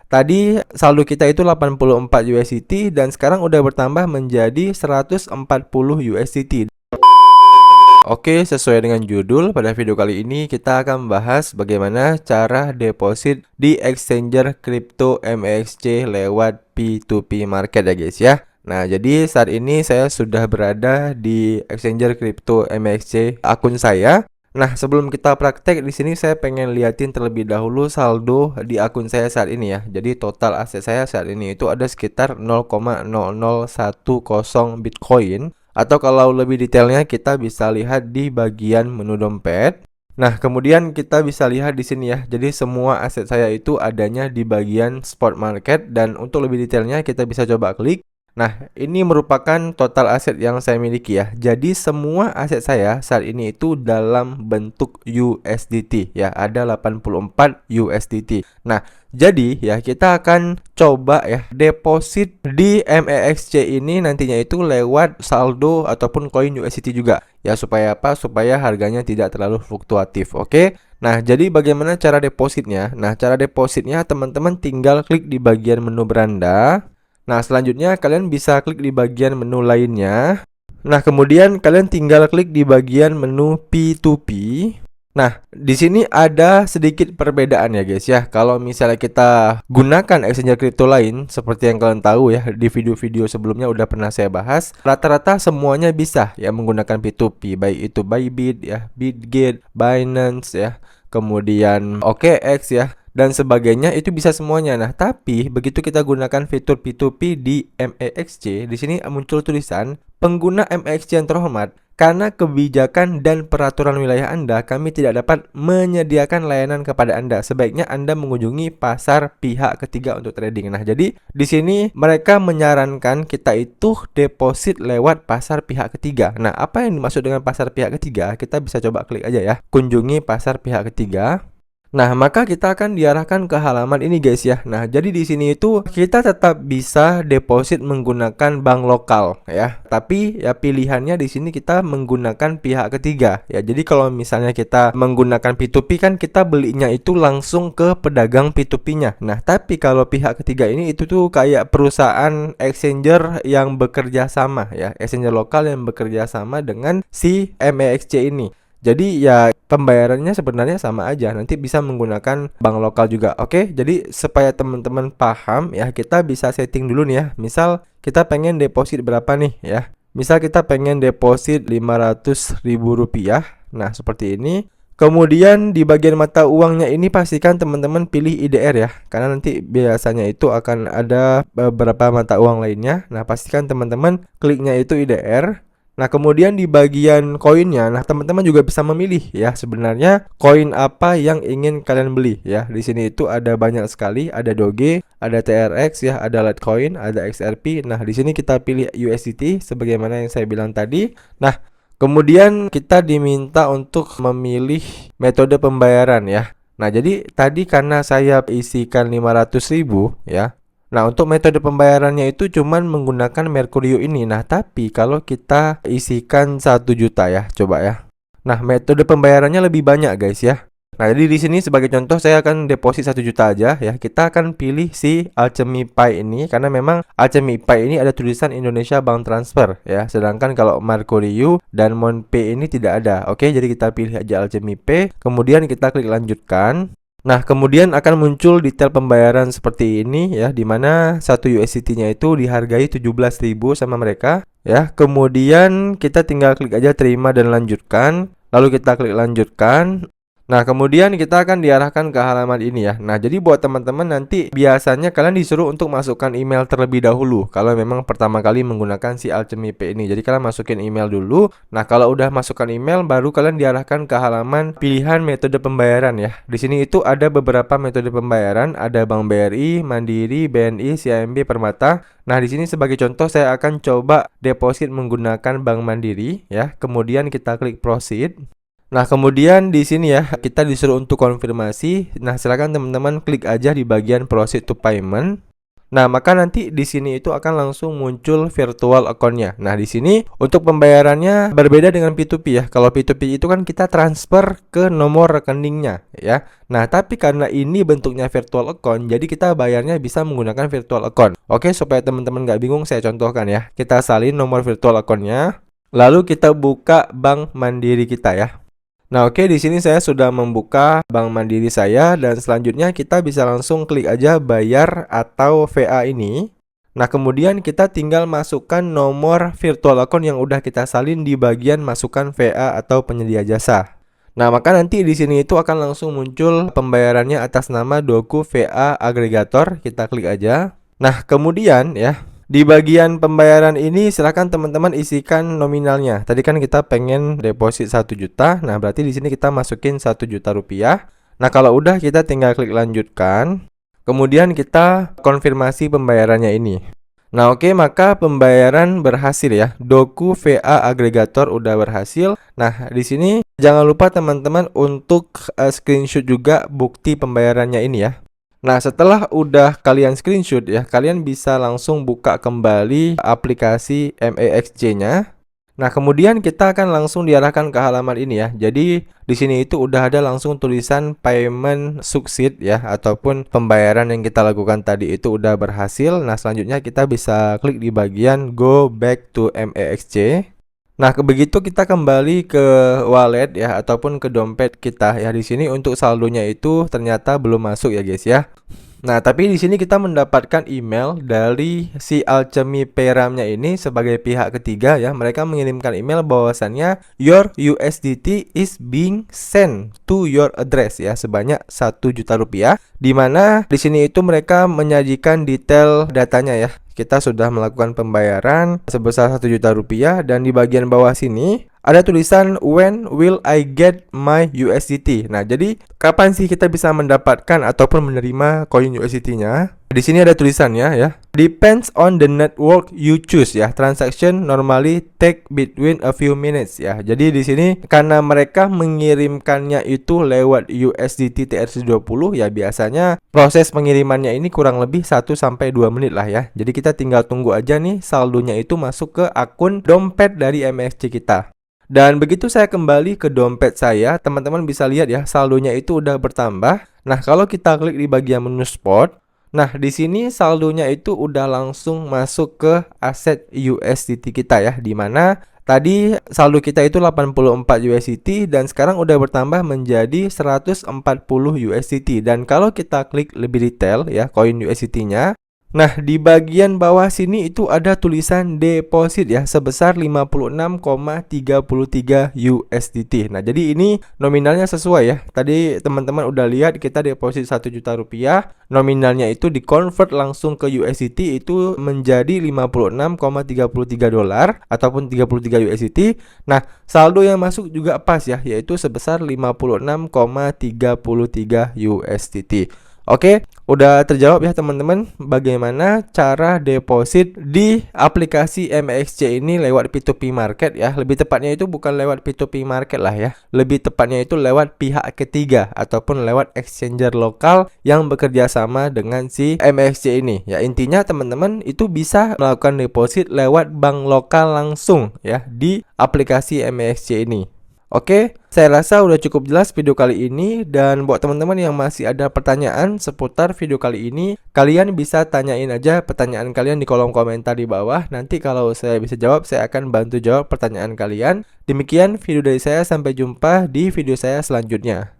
tadi saldo kita itu 84 USDT dan sekarang udah bertambah menjadi 140 USDT. Oke, sesuai dengan judul, pada video kali ini kita akan membahas bagaimana cara deposit di exchanger kripto MEXC lewat P2P market ya guys ya. Nah, jadi saat ini saya sudah berada di exchanger kripto MEXC akun saya. Nah, sebelum kita praktek di sini saya pengen liatin terlebih dahulu saldo di akun saya saat ini ya. Jadi total aset saya saat ini itu ada sekitar 0,0010 Bitcoin. Atau kalau lebih detailnya kita bisa lihat di bagian menu dompet. Nah, kemudian kita bisa lihat di sini ya. Jadi semua aset saya itu adanya di bagian spot market dan untuk lebih detailnya kita bisa coba klik. Nah, ini merupakan total aset yang saya miliki ya. Jadi semua aset saya saat ini itu dalam bentuk USDT ya. Ada 84 USDT. Nah, jadi ya kita akan coba ya deposit di MEXC ini nantinya itu lewat saldo ataupun koin USDT juga. Ya supaya apa? Supaya harganya tidak terlalu fluktuatif. Oke. Nah, jadi bagaimana cara depositnya? Nah, cara depositnya teman-teman tinggal klik di bagian menu beranda. Nah, selanjutnya kalian bisa klik di bagian menu lainnya. Nah, kemudian kalian tinggal klik di bagian menu P2P. Nah, di sini ada sedikit perbedaan ya guys ya. Kalau misalnya kita gunakan exchanger kripto lain, seperti yang kalian tahu ya, di video-video sebelumnya udah pernah saya bahas, rata-rata semuanya bisa ya menggunakan P2P, baik itu Bybit ya, Bitget, Binance ya, kemudian OKX ya, dan sebagainya, itu bisa semuanya. Nah, tapi begitu kita gunakan fitur P2P di MEXC, di sini muncul tulisan pengguna MEXC yang terhormat. Karena kebijakan dan peraturan wilayah Anda, kami tidak dapat menyediakan layanan kepada Anda. Sebaiknya Anda mengunjungi pasar pihak ketiga untuk trading. Nah, jadi di sini mereka menyarankan kita itu deposit lewat pasar pihak ketiga. Nah, apa yang dimaksud dengan pasar pihak ketiga? Kita bisa coba klik aja ya. Kunjungi pasar pihak ketiga. Nah, maka kita akan diarahkan ke halaman ini guys ya. Nah, jadi di sini itu kita tetap bisa deposit menggunakan bank lokal ya. Tapi ya pilihannya di sini kita menggunakan pihak ketiga ya. Jadi kalau misalnya kita menggunakan P2P kan kita belinya itu langsung ke pedagang P2P-nya. Nah, tapi kalau pihak ketiga ini itu tuh kayak perusahaan exchanger yang bekerja sama ya. Exchanger lokal yang bekerja sama dengan si MEXC ini. Jadi ya pembayarannya sebenarnya sama aja, nanti bisa menggunakan bank lokal juga. Oke, jadi supaya teman-teman paham ya, kita bisa setting dulu nih ya. Misal kita pengen deposit berapa nih ya. Misal kita pengen deposit Rp500.000. Nah, seperti ini. Kemudian di bagian mata uangnya ini pastikan teman-teman pilih IDR ya. Karena nanti biasanya itu akan ada beberapa mata uang lainnya. Nah, pastikan teman-teman kliknya itu IDR. Nah, kemudian di bagian koinnya, nah teman-teman juga bisa memilih ya sebenarnya koin apa yang ingin kalian beli ya. Di sini itu ada banyak sekali, ada Doge, ada TRX ya, ada Litecoin, ada XRP. Nah, di sini kita pilih USDT sebagaimana yang saya bilang tadi. Nah, kemudian kita diminta untuk memilih metode pembayaran ya. Nah, jadi tadi karena saya isikan 500.000 ya. Nah, untuk metode pembayarannya itu cuman menggunakan Mercurio ini. Nah, tapi kalau kita isikan 1 juta ya, coba ya. Nah, metode pembayarannya lebih banyak guys ya. Nah, jadi di sini sebagai contoh saya akan deposit 1 juta aja ya. Kita akan pilih si Alchemy Pay ini karena memang Alchemy Pay ini ada tulisan Indonesia Bank Transfer ya. Sedangkan kalau Mercurio dan MonPay ini tidak ada. Oke, jadi kita pilih aja Alchemy Pay. Kemudian kita klik lanjutkan. Nah, kemudian akan muncul detail pembayaran seperti ini ya, dimana 1 USDT-nya itu dihargai 17.000 sama mereka ya. Kemudian kita tinggal klik aja terima dan lanjutkan. Lalu kita klik lanjutkan. Nah, kemudian kita akan diarahkan ke halaman ini ya. Nah, jadi buat teman-teman nanti biasanya kalian disuruh untuk masukkan email terlebih dahulu kalau memang pertama kali menggunakan si Alchemy Pay ini. Jadi kalian masukin email dulu. Nah, kalau udah masukkan email baru kalian diarahkan ke halaman pilihan metode pembayaran ya. Di sini itu ada beberapa metode pembayaran, ada Bank BRI, Mandiri, BNI, CIMB, Permata. Nah, di sini sebagai contoh saya akan coba deposit menggunakan Bank Mandiri ya. Kemudian kita klik proceed. Nah, kemudian di sini ya kita disuruh untuk konfirmasi. Nah, silakan teman-teman klik aja di bagian proceed to payment. Nah, maka nanti di sini itu akan langsung muncul virtual account-nya. Nah, di sini untuk pembayarannya berbeda dengan P2P ya. Kalau P2P itu kan kita transfer ke nomor rekeningnya ya. Nah, tapi karena ini bentuknya virtual account, jadi kita bayarnya bisa menggunakan virtual account. Oke, supaya teman-teman nggak bingung, saya contohkan ya. Kita salin nomor virtual account-nya, lalu kita buka Bank Mandiri kita ya. Nah, oke, di sini saya sudah membuka Bank Mandiri saya dan selanjutnya kita bisa langsung klik aja bayar atau VA ini. Nah, kemudian kita tinggal masukkan nomor virtual account yang udah kita salin di bagian masukkan VA atau penyedia jasa. Nah, maka nanti di sini itu akan langsung muncul pembayarannya atas nama Doku VA Agregator. Kita klik aja. Nah, kemudian ya, di bagian pembayaran ini silakan teman-teman isikan nominalnya. Tadi kan kita pengen deposit 1 juta. Nah, berarti di sini kita masukin 1 juta rupiah. Nah, kalau udah kita tinggal klik lanjutkan. Kemudian kita konfirmasi pembayarannya ini. Nah, oke, maka pembayaran berhasil ya. Doku VA Agregator udah berhasil. Nah, di sini jangan lupa teman-teman untuk screenshot juga bukti pembayarannya ini ya. Nah, setelah udah kalian screenshot ya, kalian bisa langsung buka kembali aplikasi MEXC-nya. Nah, kemudian kita akan langsung diarahkan ke halaman ini ya. Jadi, di sini itu udah ada langsung tulisan payment succeed ya, ataupun pembayaran yang kita lakukan tadi itu udah berhasil. Nah, selanjutnya kita bisa klik di bagian go back to MEXC. Nah, begitu kita kembali ke wallet ya ataupun ke dompet kita ya, di sini untuk saldonya itu ternyata belum masuk ya guys ya. Nah, tapi di sini kita mendapatkan email dari si Alchemy Payram-nya ini sebagai pihak ketiga ya. Mereka mengirimkan email bahwasannya your USDT is being sent to your address ya, sebanyak 1 juta rupiah. Di mana di sini itu mereka menyajikan detail datanya ya. Kita sudah melakukan pembayaran sebesar 1 juta rupiah dan di bagian bawah sini ada tulisan when will I get my USDT. Nah, jadi kapan sih kita bisa mendapatkan ataupun menerima koin USDT-nya? Di sini ada tulisannya ya. Depends on the network you choose ya. Transaction normally take between a few minutes ya. Jadi di sini karena mereka mengirimkannya itu lewat USDT TRC20 ya, biasanya proses pengirimannya ini kurang lebih 1 sampai 2 menit lah ya. Jadi kita tinggal tunggu aja nih saldonya itu masuk ke akun dompet dari MEXC kita. Dan begitu saya kembali ke dompet saya, teman-teman bisa lihat ya, saldonya itu udah bertambah. Nah, kalau kita klik di bagian menu spot, nah di sini saldonya itu udah langsung masuk ke aset USDT kita ya, di mana tadi saldo kita itu 84 USDT dan sekarang udah bertambah menjadi 140 USDT. Dan kalau kita klik lebih detail ya, koin USDT-nya, nah, di bagian bawah sini itu ada tulisan deposit ya sebesar 56,33 USDT. Nah, jadi ini nominalnya sesuai ya. Tadi teman-teman udah lihat kita deposit 1 juta rupiah, nominalnya itu dikonvert langsung ke USDT itu menjadi 56,33 dolar ataupun 33 USDT. Nah, saldo yang masuk juga pas ya, yaitu sebesar 56,33 USDT. Oke, udah terjawab ya teman-teman bagaimana cara deposit di aplikasi MEXC ini lewat P2P market ya. Lebih tepatnya itu bukan lewat P2P market lah ya. Lebih tepatnya itu lewat pihak ketiga ataupun lewat exchanger lokal yang bekerja sama dengan si MEXC ini. Ya, intinya teman-teman itu bisa melakukan deposit lewat bank lokal langsung ya di aplikasi MEXC ini. Oke, saya rasa udah cukup jelas video kali ini. Dan buat teman-teman yang masih ada pertanyaan seputar video kali ini, kalian bisa tanyain aja pertanyaan kalian di kolom komentar di bawah. Nanti kalau saya bisa jawab, saya akan bantu jawab pertanyaan kalian. Demikian video dari saya, sampai jumpa di video saya selanjutnya.